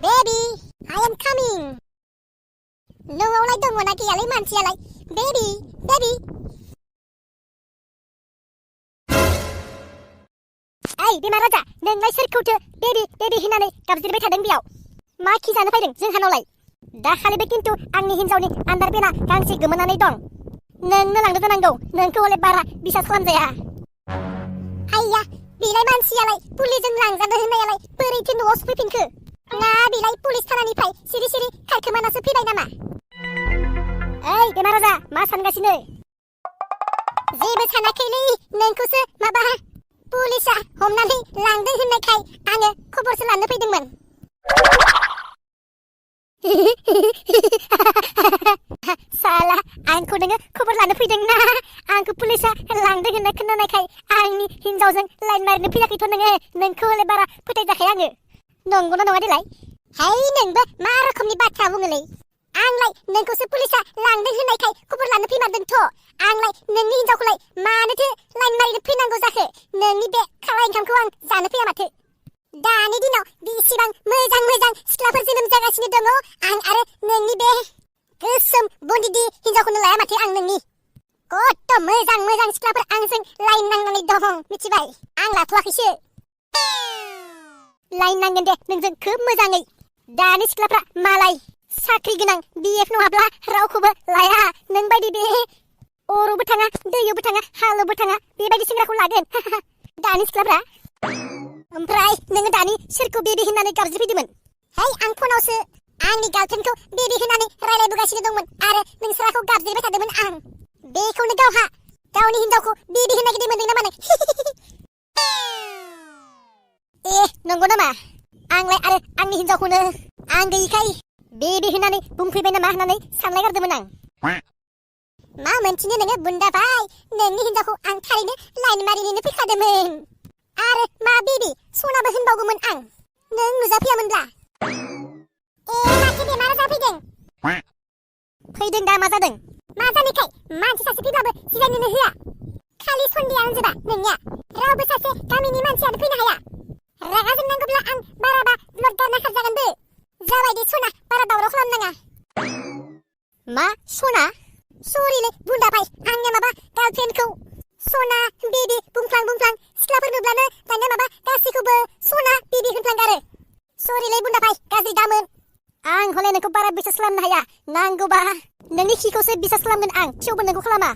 Baby, I am coming. न'आवलाय दङना गैयालाय मानसियालाय? Baby, baby. ओइ बेमार राजा, नोंलाय सोरखौथो बेबी बेबी होननानै गाबज्रिबाय थादों बेयाव? मा खि जानो फैदों जोंहानावलाय? दाखालिबो किन्तु आंनि हिन्जावनि आन्दारपेना गांसे गोमानानै दं। नोंनो लांदो जानांगौ, नोंखौ हले बारा बिसास खालामजाया। आइया, बेलाय मानसियालाय पुलिसजों लांजानो होननायालाय बोरैथो न'आव सफैफिनखो? ना बेलाय पुलिस थानानिफ्राय सिरि सिरि खारखोमानासो फैबाय नामा? ओइ बेमार राजा, मा सानगासिनो? जेबो सानाखैलै, नोंखौसो माबा पुलिसा हमनानै लांदों होननायखाय आङो खबरसो लानो फैदोंमोन। साला, आंखौ नोङो खबर लानो फैदोंना? आंखौ पुलिसा लांदों होनना खोनानायखाय आंनि हिन्जावजों लाइन मारिनो फैयाखैथ' नोङो? नोंखौ हले बारा फोथायजाखाया आङो। नंगौना नङा देलाय? है, नोंबो मा रोखोमनि बाथ्रा बुङोलै? आंलाय नोंखौसो पुलिसा लांदों होननायखाय खबर लानो फैमारदोंथ'। आंलाय नोंनि हिन्जावखौलाय मानोथो लाइन मारिनो फैनांगौ जाखो? नोंनि बे खालाय ओंखामखौ आं जानो फैया माथो। दानि दिनाव बेसेबां मोजां मोजां सिख्लाफोर जोनोम जागासिनो दङ, आं आरो नोंनि बे गोसोम बन्दिदि हिन्जावखौनो लाया माथो आं नोंनि। कत मोजां मोजां सिख्लाफोर आंजों लाइन नांनानै दं, मिथिबाय? आं लाथ'वाखैसो। लाइन नांगोन दे नोंजों खोब मोजाङै। दानि सिख्लाफ्रा मालाय साख्रि गोनां BF नङाब्ला रावखौबो लाया। नों बायदि बे अरावबो थाङा, दैयावबो थाङा, हालावबो थाङा बेबायदि सेंग्राखौ लागोन दानि सिख्लाफ्रा। ओमफ्राय नोङो दानि सोरखौ बेबी होननानै गाबज्रिफैदोंमोन? है, आं फनावसो आंनि गार्लफ्रेन्डखौ बेबी होननानै रायलायबोगासिनो दंमोन आरो नोंसोरखौ गाबज्रिबाय थादोंमोन आं। बेखौनो गावहा गावनि हिन्जावखौ बेबी होनना गिदिर मोनदों नामा नों? ए, नंगौ नामा? आंलाय आरो आंनि हिन्जावखौनो आं गैयिखाय बेबी होननानै बुंफैबाय नामा होननानै सानलायगारदोंमोन आं। मा मोनथिनो नोङो बुन्दा भाइ, नोंनि हिन्जावखौ आं थारैनो लाइन मारिनोनो फैखादोंमोन। आरो मा बेबी सनाबो होनबावगौमोन आं, नों नुजाफैयामोनब्ला। ए, माथो बेमार जाफैदों? फैदों दा मा जादों? मा जानायखाय मानसि सासे फैब्लाबो जिरायनोनो होआ। खालि सन्देहानो जोबा नोंनिया। रावबो सासे गामिनि मानसियानो फैनो हाया। रागा जोंनांगौब्ला आं बाराबा ब्लड गारना खारजागोनबो। जाबाय दे सना, बारा दावराव खालामनाङा। मा सना? सरिलै बुन्दा भाइ, आंनिया माबा गार्लफ्रेन्डखौ सना बेबी बुंफ्लां बुंफ्लां सिख्लाफोर नुब्लानो दानिया माबा गासैखौबो सना बेबी होनफ्लांगारो। सरिलै बुन्दा भाइ, गाज्रि दामोन। आं हले नोंखौ बारा बिसास खालामनो हाया। नांगौबा नोंनि खिखौसो बिसास खालामगोन आं, थेवबो नोंखौ खालामा।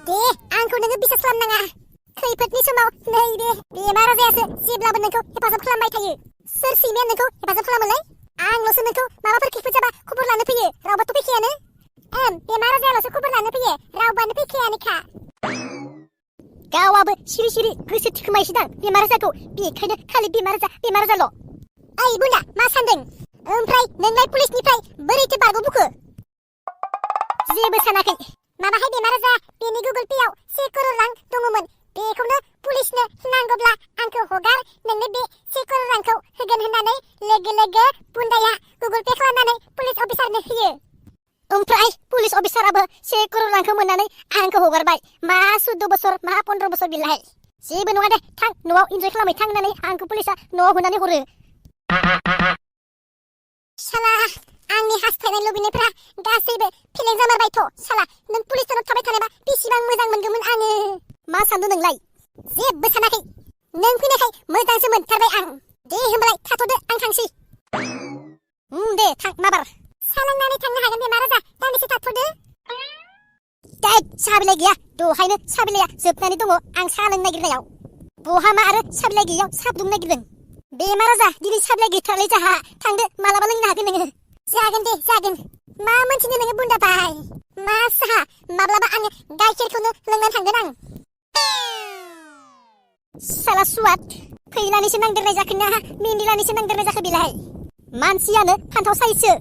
दे, आंखौ नोङो बिसास खालामनाङा। खैफोदनि समाव नैबे बेमार राजायासो जेब्लाबो नोंखौ हेफाजाब खालामबाय थायो। सोर सैमाया नोंखौ हेफाजाब खालामोलै? आंल'सो नोंखौ माबाफोर खैफोद जाबा खबर लानो फैयो, रावबोथ' फैखायानो। बेमार राजायाल'सो खबर लानो फैयो, रावबोआनो फैखायानोखा। गावाबो सिरि सिरि गोसो थिखोमायसोदां बेमार राजाखौ, बेखायनो खालि बेमार राजाल'। ओइ बुन्दा, मा सानदों? ओमफ्राय नोंलाय पुलिसनिफ्राय बोरैथो बारग'बोखो? जेबो सानाखै। माबाहाय बेमार राजा, बेनि गुगोल पेआव 1 करोड़ रां दङमोन। बेखौनो पुलिसनो नांगौब्ला आंखौ हगार, नोंनो बे 1 करोड़ रांखौ होगोन होननानै लोगो लोगो बुन्दाया गुगोल पे खालामनानै पुलिस अफिसारनो होयो। ओमफ्राय पुलिस अफिसाराबो 1 करोड़ रांखौ मोननानै आंखौ हगारबाय। मा 14 बोसोर मा 15 बोसोर बिलाय। जेबो नङा दे, थां न'आव इन्जय खालामै थां होननानै आंखौ पुलिसा न'आव होनानै हरो। साला, आंनि हास्थायनाय लुबैनायफ्रा गासैबो फेलें जामारबायथ'। साला, नों पुलिसनाव थाबाय थानायबा बेसेबां मोजां मोनगौमोन आङो। मा सानदों नोंलाय? जेबो सानाखै। नों फैनायखाय मोजांसो मोनथारबाय आं। दे होमबालाय थाथ'दो, आं थांसै। दे थां माबार। साहा लोंनानै थांनो हागोन बेमार राजा, दान्दिसे थाथ'दो। साहा बिलाइ गैया, दहायनो साहा बिलाइया जोबनानै दङ आं साहा लोंनो नागिरनायाव। बहा मा आरो साहा बिलाइ गैयाव साहा फुदुंनो नागिरदों? बेमार राजा, दिनै साहा बिलाइ गैथारलै जाहा। थांदो, मालाबा लोंनो हागोन नोङो। जागोन दे, जागोन। मा मोनथिनो नोङो बुन्दा भाइ? मा साहा? माब्लाबा आङो गाइखेरखौनो लोंनानै थांगोन आं। साला सुवाद, फैलानिसो नांदेरनाय जाखोना मेन्दिलानिसो नांदेरनाय जाखो बेलाय? मानसियानो फान्थाव साइससो।